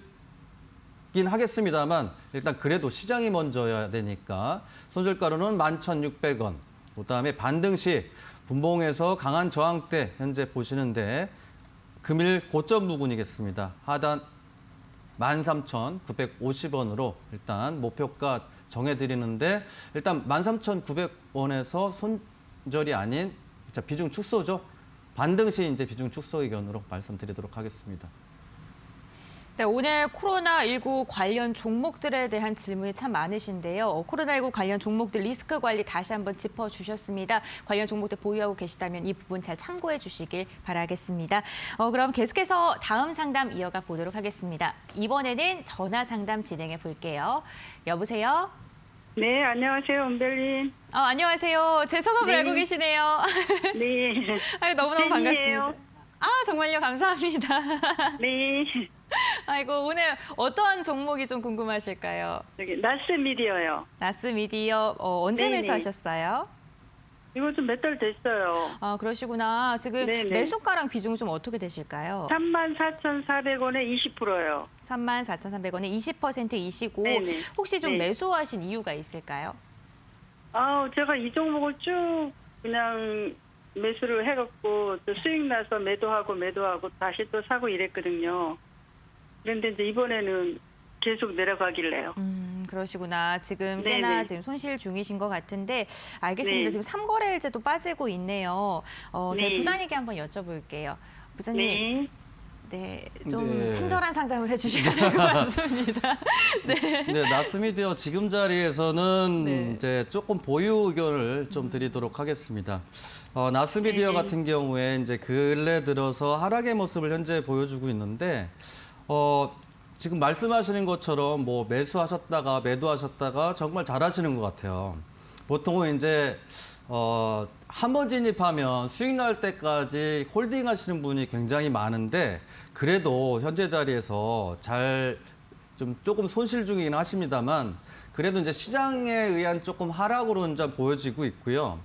하겠습니다만 일단 그래도 시장이 먼저여야 되니까 손절가로는 11,600원, 그다음에 반등 시 분봉에서 강한 저항대 현재 보시는데 금일 고점 부근이겠습니다. 하단 13,950원으로 일단 목표가 정해드리는데, 일단 13,900원에서 손절이 아닌 비중 축소죠. 반등 시 이제 비중 축소 의견으로 말씀드리도록 하겠습니다. 네, 오늘 코로나19 관련 종목들에 대한 질문이 참 많으신데요. 코로나19 관련 종목들 리스크 관리 다시 한번 짚어주셨습니다. 관련 종목들 보유하고 계시다면 이 부분 잘 참고해 주시길 바라겠습니다. 그럼 계속해서 다음 상담 이어가 보도록 하겠습니다. 이번에는 전화 상담 진행해 볼게요. 여보세요? 네, 안녕하세요, 은별님. 안녕하세요. 제 성함을 네. 알고 계시네요. 네. 아유, 너무너무 팬이에요. 반갑습니다. 정말요? 감사합니다. 네. 아이고, 오늘 어떠한 종목이 좀 궁금하실까요? 여기 나스 미디어요. 나스 미디어 언제 네네. 매수하셨어요? 이거 좀 몇 달 됐어요. 그러시구나. 지금 네네. 매수가랑 비중은 좀 어떻게 되실까요? 34,400원에 20%요. 34,300원에 20%이시고 네네. 혹시 좀 네. 매수하신 이유가 있을까요? 제가 이 종목을 쭉 그냥 매수를 해갖고 또 수익 나서 매도하고 다시 또 사고 이랬거든요. 그런데 이제 이번에는 계속 내려가길래요. 그러시구나. 지금 네네. 꽤나 지금 손실 중이신 것 같은데 알겠습니다. 네. 지금 3거래일제도 빠지고 있네요. 제가 네. 부장님께 한번 여쭤볼게요. 부장님, 네. 네, 좀 네. 친절한 상담을 해주셔야 될 것 같습니다. 네. 네, 나스미디어 지금 자리에서는 네. 이제 조금 보유 의견을 좀 드리도록 하겠습니다. 나스미디어 네. 같은 경우에 이제 근래 들어서 하락의 모습을 현재 보여주고 있는데, 지금 말씀하시는 것처럼 뭐 매수하셨다가 매도하셨다가 정말 잘하시는 것 같아요. 보통은 이제 한 번 진입하면 수익 날 때까지 홀딩 하시는 분이 굉장히 많은데 그래도 현재 자리에서 잘 좀 조금 손실 중이긴 하십니다만 그래도 이제 시장에 의한 조금 하락으로 이제 보여지고 있고요.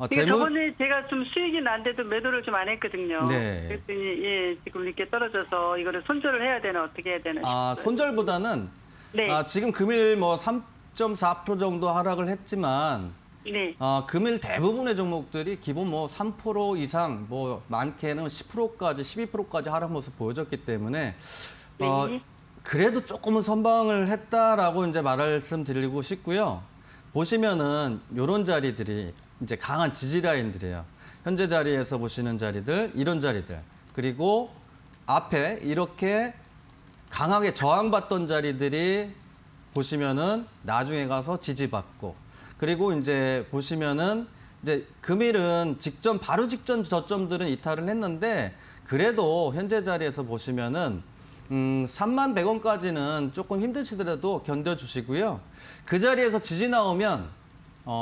저번에 제가 좀 수익이 난데도 매도를 좀 안 했거든요. 네. 그랬더니 지금 이렇게 떨어져서 이거를 손절을 해야 되나 어떻게 해야 되나 싶어요. 손절보다는 네. 지금 금일 뭐 3.4% 정도 하락을 했지만 네. 금일 대부분의 종목들이 기본 뭐 3% 이상, 뭐 많게는 10%까지, 12%까지 하락 모습 보여줬기 때문에 네. 그래도 조금은 선방을 했다라고 이제 말씀드리고 싶고요. 보시면은 이런 자리들이 이제 강한 지지 라인들이에요. 현재 자리에서 보시는 자리들, 이런 자리들, 그리고 앞에 이렇게 강하게 저항받던 자리들이 보시면은 나중에 가서 지지받고, 그리고 이제 보시면은 이제 금일은 바로 직전 저점들은 이탈을 했는데 그래도 현재 자리에서 보시면은 31,100원까지는 조금 힘드시더라도 견뎌주시고요. 그 자리에서 지지 나오면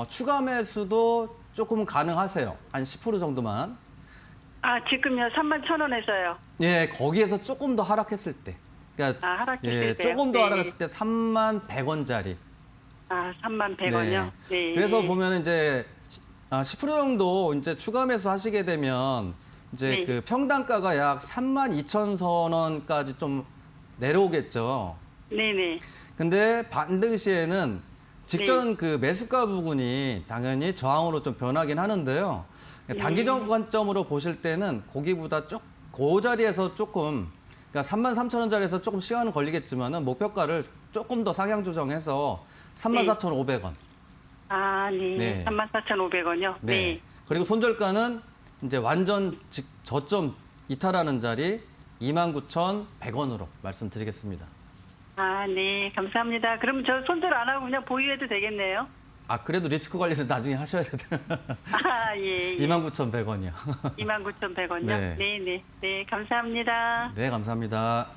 추가 매수도 조금 가능하세요. 한 10% 정도만. 지금요 31,000원에서요. 예, 거기에서 조금 더 하락했을 때. 그러니까 하락했을 때요? 조금 더 네. 하락했을 때 31,100원짜리. 31,100원요? 네. 그래서 보면 이제 10% 정도 이제 추가 매수 하시게 되면 이제 네. 그 평단가가 약 32,000원까지 좀 내려오겠죠. 네네. 근데 반등 시에는 직전 그 매수가 부분이 당연히 저항으로 좀 변하긴 하는데요. 단기적 관점으로 보실 때는 거기보다 그 자리에서 조금, 그러니까 33,000원짜리에서 조금 시간은 걸리겠지만은 목표가를 조금 더 상향 조정해서 34,500원. 네. 네. 34,500원요? 네. 그리고 손절가는 이제 완전 저점 이탈하는 자리 29,100원으로 말씀드리겠습니다. 네. 감사합니다. 그럼 저 손절 안 하고 그냥 보유해도 되겠네요? 그래도 리스크 관리는 나중에 하셔야 돼요. 예. 29,100원이요. 29,100원요? 네. 네네. 네. 감사합니다. 네, 감사합니다.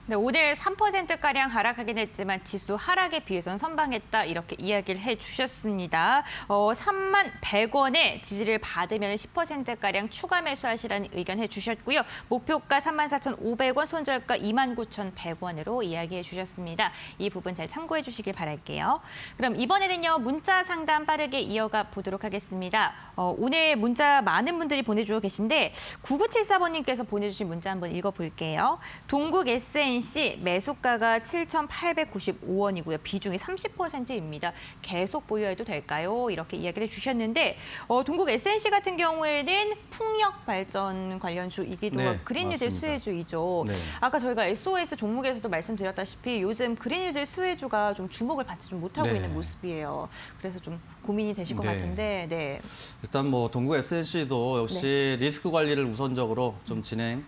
네, 오늘 3%가량 하락하긴 했지만 지수 하락에 비해서는 선방했다 이렇게 이야기를 해주셨습니다. 31,100원에 지지를 받으면 10%가량 추가 매수하시라는 의견 해주셨고요. 목표가 34,500원, 손절가 29,100원으로 이야기해 주셨습니다. 이 부분 잘 참고해 주시길 바랄게요. 그럼 이번에는요, 문자 상담 빠르게 이어가 보도록 하겠습니다. 오늘 문자 많은 분들이 보내주고 계신데 9974번님께서 보내주신 문자 한번 읽어볼게요. 동국 SN SNC 매수가가 7,895원이고요. 비중이 30%입니다. 계속 보유해도 될까요? 이렇게 이야기를 해주셨는데 동국 SNC 같은 경우에는 풍력 발전 관련주이기도 하고 네, 그린뉴딜 맞습니다. 수혜주이죠. 네. 아까 저희가 SOS 종목에서도 말씀드렸다시피 요즘 그린뉴딜 수혜주가 좀 주목을 받지 좀 못하고 네. 있는 모습이에요. 그래서 좀 고민이 되실 것 네. 같은데, 네. 일단 뭐 동국 SNC도 역시 리스크 관리를 우선적으로 좀 진행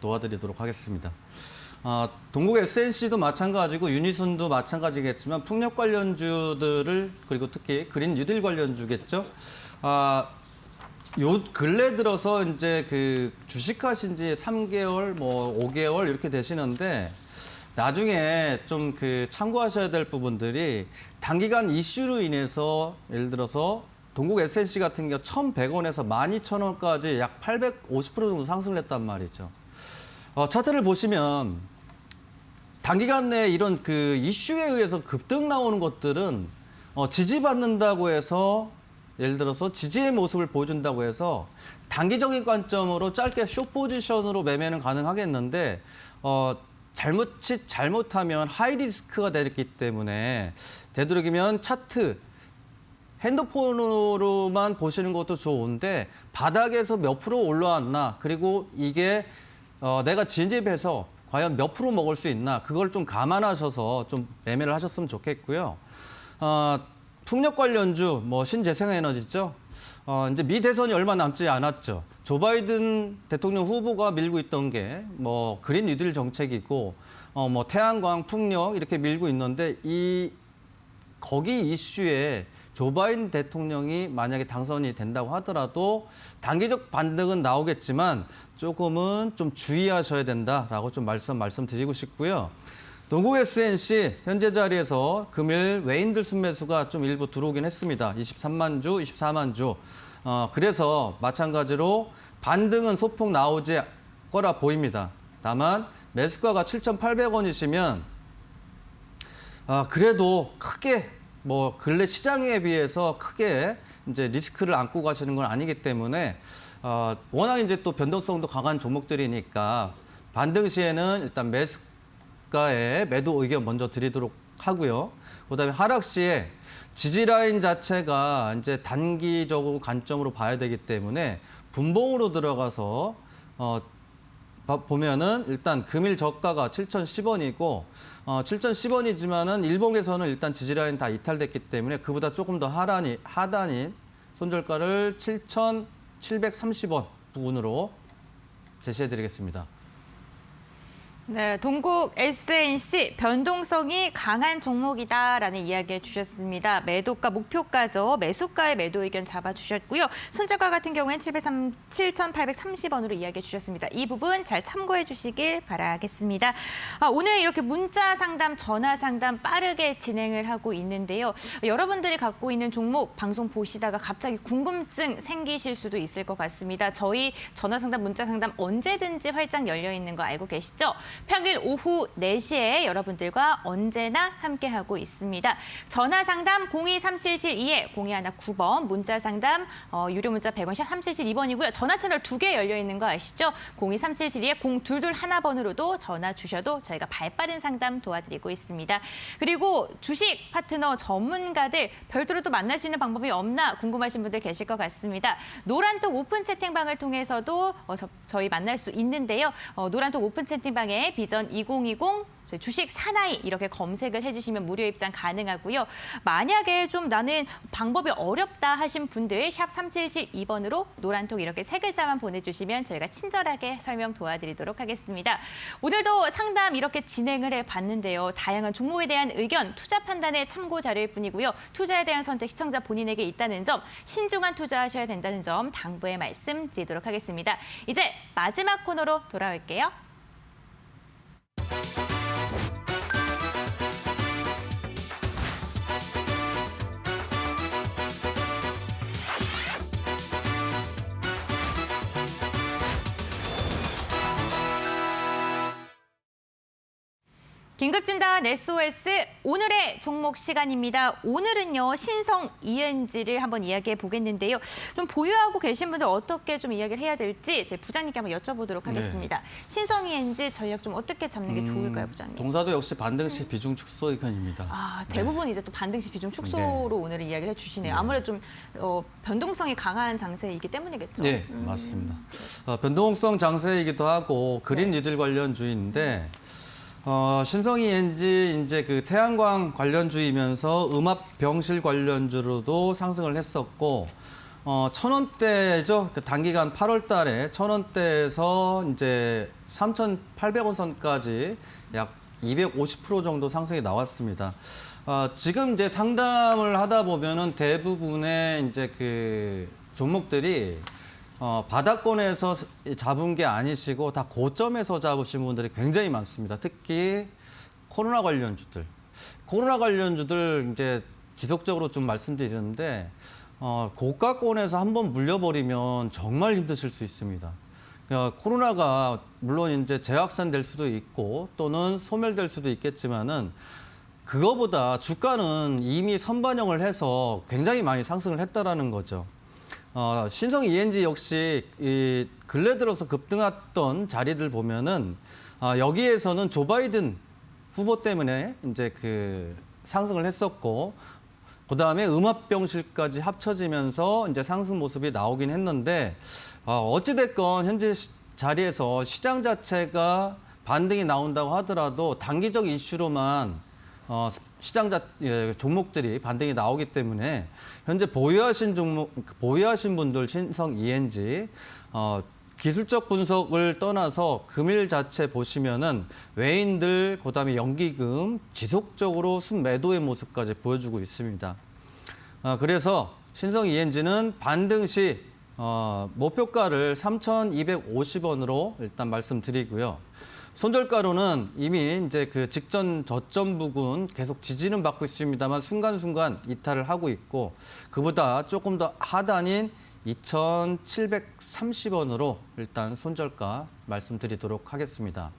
도와드리도록 하겠습니다. 동국 SNC도 마찬가지고 유니손도 마찬가지겠지만 풍력 관련주들을 그리고 특히 그린 뉴딜 관련주겠죠. 요 근래 들어서 이제 그 주식하신 지 3개월, 뭐 5개월 이렇게 되시는데 나중에 좀 그 참고하셔야 될 부분들이 단기간 이슈로 인해서 예를 들어서 동국 SNC 같은 경우 1,100원에서 12,000원까지 약 850% 정도 상승을 했단 말이죠. 차트를 보시면 단기간 내에 이런 그 이슈에 의해서 급등 나오는 것들은 지지받는다고 해서 예를 들어서 지지의 모습을 보여준다고 해서 단기적인 관점으로 짧게 숏 포지션으로 매매는 가능하겠는데 잘못하면 하이 리스크가 되기 때문에 되도록이면 차트 핸드폰으로만 보시는 것도 좋은데 바닥에서 몇 프로 올라왔나 그리고 이게 내가 진입해서 과연 몇 프로 먹을 수 있나 그걸 좀 감안하셔서 좀 매매를 하셨으면 좋겠고요. 풍력 관련주 뭐 신재생에너지죠. 이제 미 대선이 얼마 남지 않았죠. 조 바이든 대통령 후보가 밀고 있던 게 뭐 그린 뉴딜 정책이고 뭐 태양광, 풍력 이렇게 밀고 있는데 거기 이슈에 조 바이든 대통령이 만약에 당선이 된다고 하더라도 단기적 반등은 나오겠지만 조금은 좀 주의하셔야 된다라고 좀 말씀드리고 싶고요. 동국 SNC 현재 자리에서 금일 외인들 순매수가 좀 일부 들어오긴 했습니다. 23만 주, 24만 주. 그래서 마찬가지로 반등은 소폭 나오지 거라 보입니다. 다만 매수가가 7,800원이시면 그래도 크게 뭐 근래 시장에 비해서 크게 이제 리스크를 안고 가시는 건 아니기 때문에 워낙 이제 또 변동성도 강한 종목들이니까 반등 시에는 일단 매수가에 매도 의견 먼저 드리도록 하고요. 그다음에 하락 시에 지지 라인 자체가 이제 단기적으로 관점으로 봐야 되기 때문에 분봉으로 들어가서 보면은 일단 금일 저가가 7,010원이고 7,010원이지만은 일봉에서는 일단 지지라인 다 이탈됐기 때문에 그보다 조금 더 하단인 손절가를 7,730원 부근으로 제시해드리겠습니다. 네, 동국 SNC 변동성이 강한 종목이다라는 이야기를 주셨습니다. 매도가 목표가죠. 매수가의 매도 의견 잡아주셨고요. 손절가 같은 경우엔 7,830원으로 이야기해 주셨습니다. 이 부분 잘 참고해 주시길 바라겠습니다. 오늘 이렇게 문자 상담, 전화 상담 빠르게 진행을 하고 있는데요. 여러분들이 갖고 있는 종목 방송 보시다가 갑자기 궁금증 생기실 수도 있을 것 같습니다. 저희 전화 상담, 문자 상담 언제든지 활짝 열려 있는 거 알고 계시죠? 평일 오후 4시에 여러분들과 언제나 함께하고 있습니다. 전화 상담 023772-0219번, 문자 상담 유료 문자 100원 샵 3772번이고요. 전화 채널 2개 열려 있는 거 아시죠? 023772-0222번으로도 전화 주셔도 저희가 발빠른 상담 도와드리고 있습니다. 그리고 주식 파트너 전문가들 별도로 또 만날 수 있는 방법이 없나 궁금하신 분들 계실 것 같습니다. 노란톡 오픈 채팅방을 통해서도 저희 만날 수 있는데요. 노란톡 오픈 채팅방에 비전 2020 주식 사나이 이렇게 검색을 해주시면 무료 입장 가능하고요. 만약에 좀 나는 방법이 어렵다 하신 분들 샵 3772번으로 노란톡 이렇게 3글자만 보내주시면 저희가 친절하게 설명 도와드리도록 하겠습니다. 오늘도 상담 이렇게 진행을 해봤는데요. 다양한 종목에 대한 의견, 투자 판단의 참고 자료일 뿐이고요. 투자에 대한 선택 시청자 본인에게 있다는 점, 신중한 투자하셔야 된다는 점 당부의 말씀드리도록 하겠습니다. 이제 마지막 코너로 돌아올게요. 긴급진단 SOS 오늘의 종목 시간입니다. 오늘은요 신성 ENG를 한번 이야기해 보겠는데요. 좀 보유하고 계신 분들 어떻게 좀 이야기를 해야 될지 제 부장님께 한번 여쭤보도록 하겠습니다. 신성 ENG 전략 좀 어떻게 잡는 게 좋을까요, 부장님? 동사도 역시 반등시 비중 축소 의견입니다. 아, 대부분 이제 또 반등시 비중 축소로 오늘은 이야기를 해주시네요. 아무래도 좀 변동성이 강한 장세이기 때문이겠죠. 네, 맞습니다. 변동성 장세이기도 하고 그린 뉴딜 관련주인데 신성 ENG 이제 그 태양광 관련주이면서 음압 병실 관련주로도 상승을 했었고 1,000원대죠. 그 단기간 8월 달에 1,000원대에서 이제 3,800원 선까지 약 250% 정도 상승이 나왔습니다. 지금 이제 상담을 하다 보면은 대부분의 이제 그 종목들이 바닥권에서 잡은 게 아니시고 다 고점에서 잡으신 분들이 굉장히 많습니다. 특히 코로나 관련주들 이제 지속적으로 좀 말씀드리는데 고가권에서 한번 물려버리면 정말 힘드실 수 있습니다. 코로나가 물론 이제 재확산될 수도 있고 또는 소멸될 수도 있겠지만은 그거보다 주가는 이미 선반영을 해서 굉장히 많이 상승을 했다라는 거죠. 신성 ENG 역시 이 근래 들어서 급등했던 자리들 보면은 여기에서는 조 바이든 후보 때문에 이제 그 상승을 했었고 그다음에 음압병실까지 합쳐지면서 이제 상승 모습이 나오긴 했는데 어찌 됐건 현재 자리에서 시장 자체가 반등이 나온다고 하더라도 단기적 이슈로만 시장 종목들이 반등이 나오기 때문에 현재 보유하신 분들 신성 ENG 기술적 분석을 떠나서 금일 자체 보시면은 외인들 그다음에 연기금 지속적으로 순매도의 모습까지 보여주고 있습니다. 그래서 신성 ENG는 반등 시 목표가를 3,250원으로 일단 말씀드리고요. 손절가로는 이미 이제 그 직전 저점 부근 계속 지지는 받고 있습니다만 순간순간 이탈을 하고 있고 그보다 조금 더 하단인 2,730원으로 일단 손절가 말씀드리도록 하겠습니다.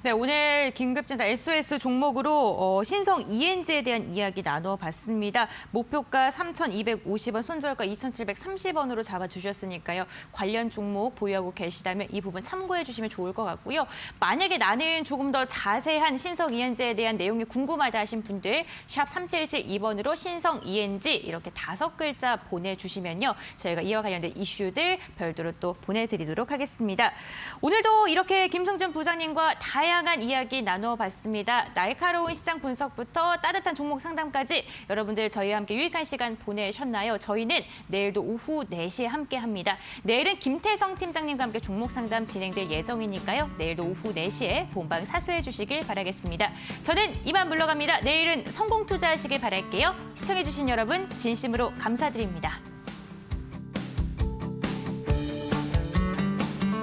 네, 오늘 긴급진단 SOS 종목으로 신성 ENG에 대한 이야기 나눠봤습니다. 목표가 3,250원, 손절가 2,730원으로 잡아주셨으니까요. 관련 종목 보유하고 계시다면 이 부분 참고해 주시면 좋을 것 같고요. 만약에 나는 조금 더 자세한 신성 ENG에 대한 내용이 궁금하다 하신 분들 샵 3772번으로 신성 ENG 이렇게 5글자 보내주시면요. 저희가 이와 관련된 이슈들 별도로 또 보내드리도록 하겠습니다. 오늘도 이렇게 김승준 부장님과 다양한 이야기 나눠봤습니다. 날카로운 시장 분석부터 따뜻한 종목 상담까지 여러분들 저희와 함께 유익한 시간 보내셨나요? 저희는 내일도 오후 4시에 함께합니다. 내일은 김태성 팀장님과 함께 종목 상담 진행될 예정이니까요. 내일도 오후 4시에 본방 사수해 주시길 바라겠습니다. 저는 이만 물러갑니다. 내일은 성공 투자하시길 바랄게요. 시청해 주신 여러분 진심으로 감사드립니다.